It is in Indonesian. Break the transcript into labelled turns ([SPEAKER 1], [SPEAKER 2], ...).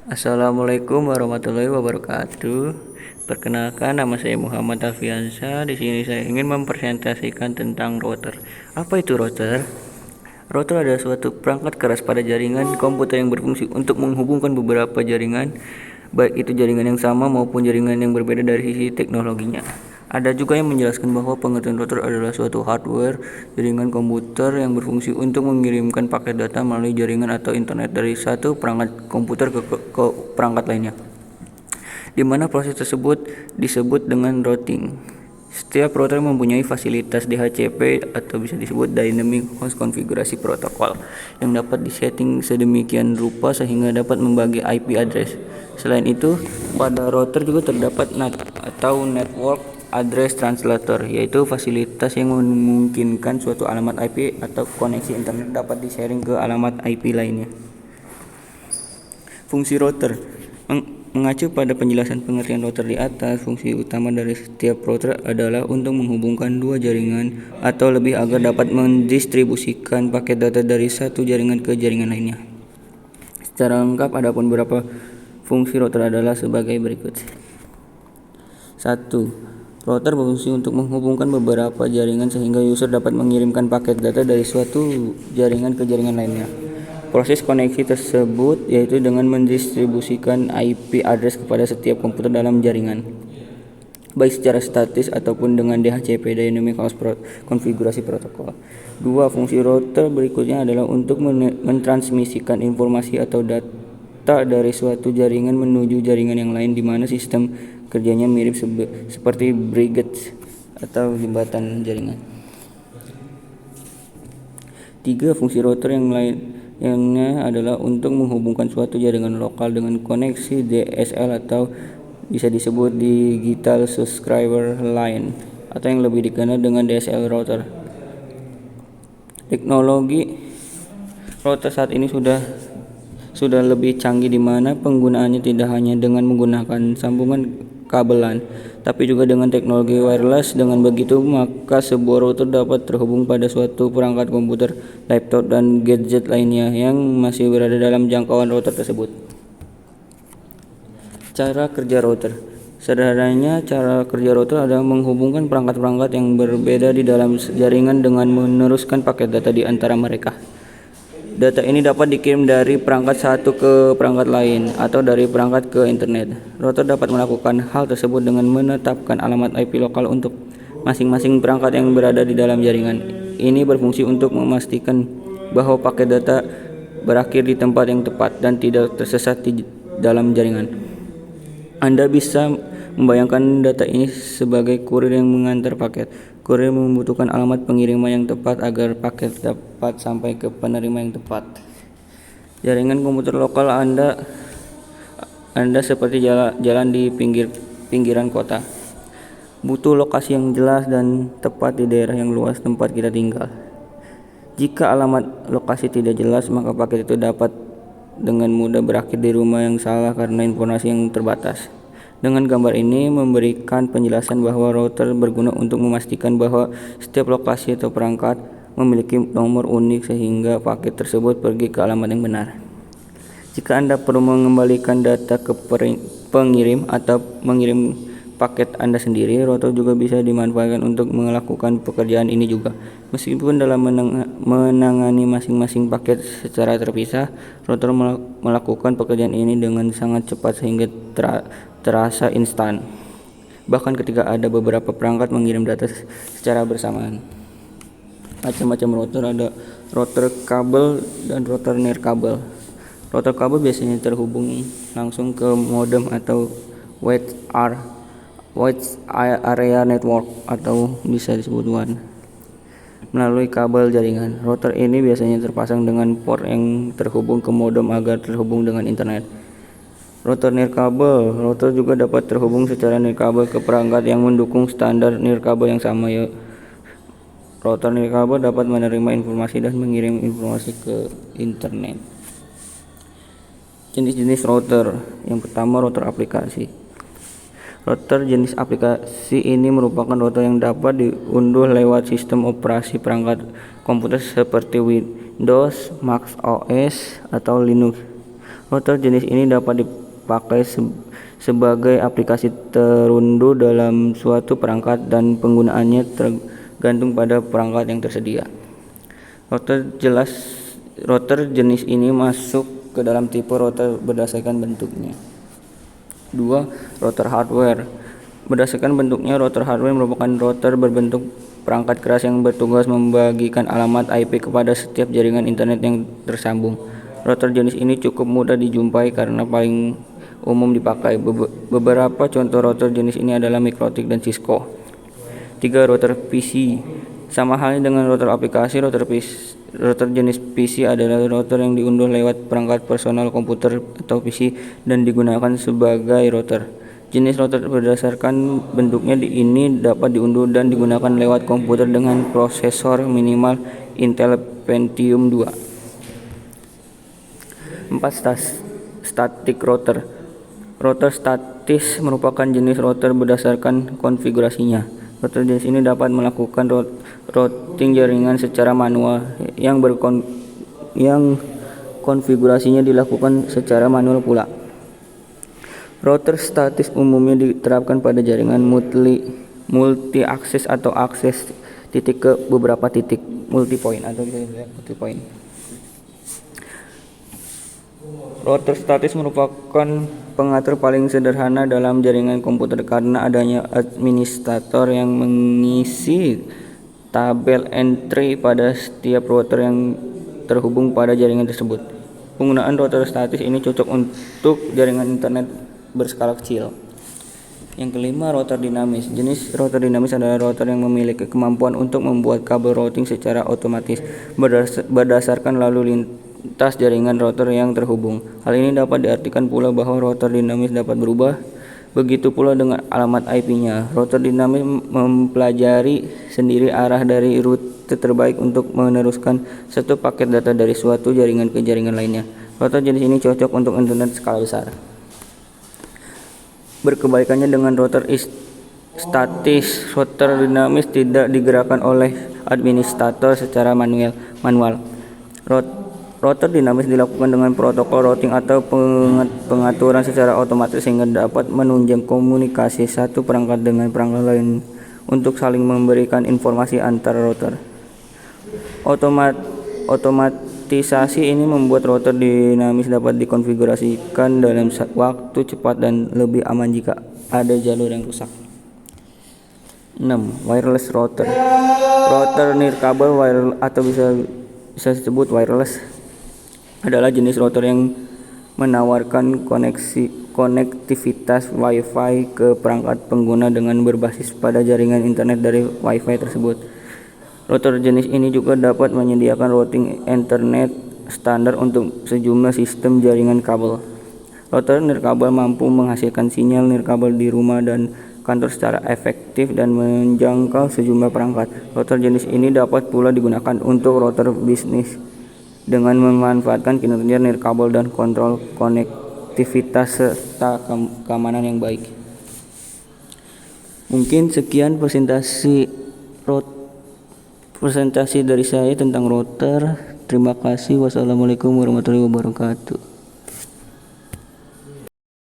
[SPEAKER 1] Assalamualaikum warahmatullahi wabarakatuh. Perkenalkan, nama saya Muhammad Alfiansyah. Di sini saya ingin mempresentasikan tentang router. Apa itu router? Router adalah suatu perangkat keras pada jaringan komputer yang berfungsi untuk menghubungkan beberapa jaringan, baik itu jaringan yang sama maupun jaringan yang berbeda dari sisi teknologinya. Ada juga yang menjelaskan bahwa pengertian router adalah suatu hardware jaringan komputer yang berfungsi untuk mengirimkan paket data melalui jaringan atau internet dari satu perangkat komputer ke perangkat lainnya, di mana proses tersebut disebut dengan routing. Setiap router mempunyai fasilitas DHCP atau bisa disebut Dynamic Host Configurasi Protocol yang dapat disetting sedemikian rupa sehingga dapat membagi IP address. Selain itu, pada router juga terdapat NAT atau Network Address Translator, yaitu fasilitas yang memungkinkan suatu alamat IP atau koneksi internet dapat di-sharing ke alamat IP lainnya. Fungsi router mengacu pada penjelasan pengertian router di atas, fungsi utama dari setiap router adalah untuk menghubungkan dua jaringan atau lebih agar dapat mendistribusikan paket data dari satu jaringan ke jaringan lainnya. Secara lengkap, adapun beberapa fungsi router adalah sebagai berikut. 1. Router berfungsi untuk menghubungkan beberapa jaringan sehingga user dapat mengirimkan paket data dari suatu jaringan ke jaringan lainnya. Proses koneksi tersebut yaitu dengan mendistribusikan IP address kepada setiap komputer dalam jaringan, baik secara statis ataupun dengan DHCP Dynamic Host Konfigurasi Protokol. 2. Fungsi router berikutnya adalah untuk mentransmisikan informasi atau data dari suatu jaringan menuju jaringan yang lain, di mana sistem kerjanya mirip seperti bridge atau jembatan jaringan. 3. Fungsi router yang lainnya adalah untuk menghubungkan suatu jaringan lokal dengan koneksi DSL atau bisa disebut Digital Subscriber Line atau yang lebih dikenal dengan DSL router. Teknologi router saat ini sudah lebih canggih, di mana penggunaannya tidak hanya dengan menggunakan sambungan kabelan, tapi juga dengan teknologi wireless. Dengan begitu, maka sebuah router dapat terhubung pada suatu perangkat komputer, laptop, dan gadget lainnya yang masih berada dalam jangkauan router tersebut. Cara kerja router. Sederhananya, cara kerja router adalah menghubungkan perangkat-perangkat yang berbeda di dalam jaringan dengan meneruskan paket data di antara mereka. Data ini dapat dikirim dari perangkat satu ke perangkat lain atau dari perangkat ke internet. Router dapat melakukan hal tersebut dengan menetapkan alamat IP lokal untuk masing-masing perangkat yang berada di dalam jaringan. Ini berfungsi untuk memastikan bahwa paket data berakhir di tempat yang tepat dan tidak tersesat di dalam jaringan. Anda bisa membayangkan data ini sebagai kurir yang mengantar paket. Kurir membutuhkan alamat pengiriman yang tepat agar paket dapat sampai ke penerima yang tepat. Jaringan komputer lokal Anda seperti jalan di pinggiran kota. Butuh lokasi yang jelas dan tepat di daerah yang luas tempat kita tinggal. Jika alamat lokasi tidak jelas, maka paket itu dapat dengan mudah berakhir di rumah yang salah karena informasi yang terbatas. Dengan gambar ini memberikan penjelasan bahwa router berguna untuk memastikan bahwa setiap lokasi atau perangkat memiliki nomor unik sehingga paket tersebut pergi ke alamat yang benar. Jika Anda perlu mengembalikan data ke pengirim atau mengirim paket Anda sendiri, router juga bisa dimanfaatkan untuk melakukan pekerjaan ini juga. Meskipun dalam menangani masing-masing paket secara terpisah, router melakukan pekerjaan ini dengan sangat cepat sehingga terasa instan, bahkan ketika ada beberapa perangkat mengirim data secara bersamaan. Macam-macam router ada: router kabel dan router nirkabel. Router kabel biasanya terhubung langsung ke modem atau wide area network atau bisa disebut WAN melalui kabel jaringan. Router ini biasanya terpasang dengan port yang terhubung ke modem agar terhubung dengan internet. Router nirkabel. Router juga dapat terhubung secara nirkabel ke perangkat yang mendukung standar nirkabel yang sama. Router nirkabel dapat menerima informasi dan mengirim informasi ke internet. Jenis-jenis router. Yang pertama, router aplikasi. Router jenis aplikasi ini merupakan router yang dapat diunduh lewat sistem operasi perangkat komputer seperti Windows, Mac OS, atau Linux. Router jenis ini dapat dipakai sebagai aplikasi terunduh dalam suatu perangkat dan penggunaannya tergantung pada perangkat yang tersedia. Router jenis ini masuk ke dalam tipe router berdasarkan bentuknya. 2. Router hardware. Berdasarkan bentuknya, router hardware merupakan router berbentuk perangkat keras yang bertugas membagikan alamat IP kepada setiap jaringan internet yang tersambung. Router jenis ini cukup mudah dijumpai karena paling umum dipakai. Beberapa contoh router jenis ini adalah Mikrotik dan Cisco. 3. Router PC. Sama halnya dengan router aplikasi, router jenis PC adalah router yang diunduh lewat perangkat personal komputer atau PC dan digunakan sebagai router. Jenis router berdasarkan bentuknya ini dapat diunduh dan digunakan lewat komputer dengan prosesor minimal Intel Pentium 2. 4. Static router. Router statis merupakan jenis router berdasarkan konfigurasinya. Router jenis ini dapat melakukan routing jaringan secara manual yang konfigurasinya dilakukan secara manual pula. Router statis umumnya diterapkan pada jaringan multi akses atau akses titik ke beberapa titik multipoint atau multipoint. Router statis merupakan pengatur paling sederhana dalam jaringan komputer karena adanya administrator yang mengisi tabel entry pada setiap router yang terhubung pada jaringan tersebut. Penggunaan router statis ini cocok untuk jaringan internet berskala kecil. Yang kelima, router dinamis. Jenis router dinamis adalah router yang memiliki kemampuan untuk membuat kabel routing secara otomatis berdasarkan lalu lintas jaringan router yang terhubung. Hal ini dapat diartikan pula bahwa router dinamis dapat berubah. Begitu pula dengan alamat IP-nya. Router dinamis mempelajari sendiri arah dari rute terbaik untuk meneruskan satu paket data dari suatu jaringan ke jaringan lainnya. Router jenis ini cocok untuk internet skala besar. Berkebalikannya dengan router statis, router dinamis tidak digerakkan oleh administrator secara manual. Router dinamis dilakukan dengan protokol routing atau pengaturan secara otomatis sehingga dapat menunjang komunikasi satu perangkat dengan perangkat lain untuk saling memberikan informasi antar router. Otomatisasi ini membuat router dinamis dapat dikonfigurasikan dalam waktu cepat dan lebih aman jika ada jalur yang rusak. 6. Wireless router. Router nirkabel atau bisa disebut wireless adalah jenis router yang menawarkan konektivitas Wi-Fi ke perangkat pengguna dengan berbasis pada jaringan internet dari Wi-Fi tersebut. Router jenis ini juga dapat menyediakan routing internet standar untuk sejumlah sistem jaringan kabel. Router nirkabel mampu menghasilkan sinyal nirkabel di rumah dan kantor secara efektif dan menjangkau sejumlah perangkat. Router jenis ini dapat pula digunakan untuk router bisnis dengan memanfaatkan kinerja nirkabel dan kontrol konektivitas serta keamanan yang baik. Mungkin sekian presentasi dari saya tentang router. Terima kasih. Wassalamualaikum warahmatullahi wabarakatuh.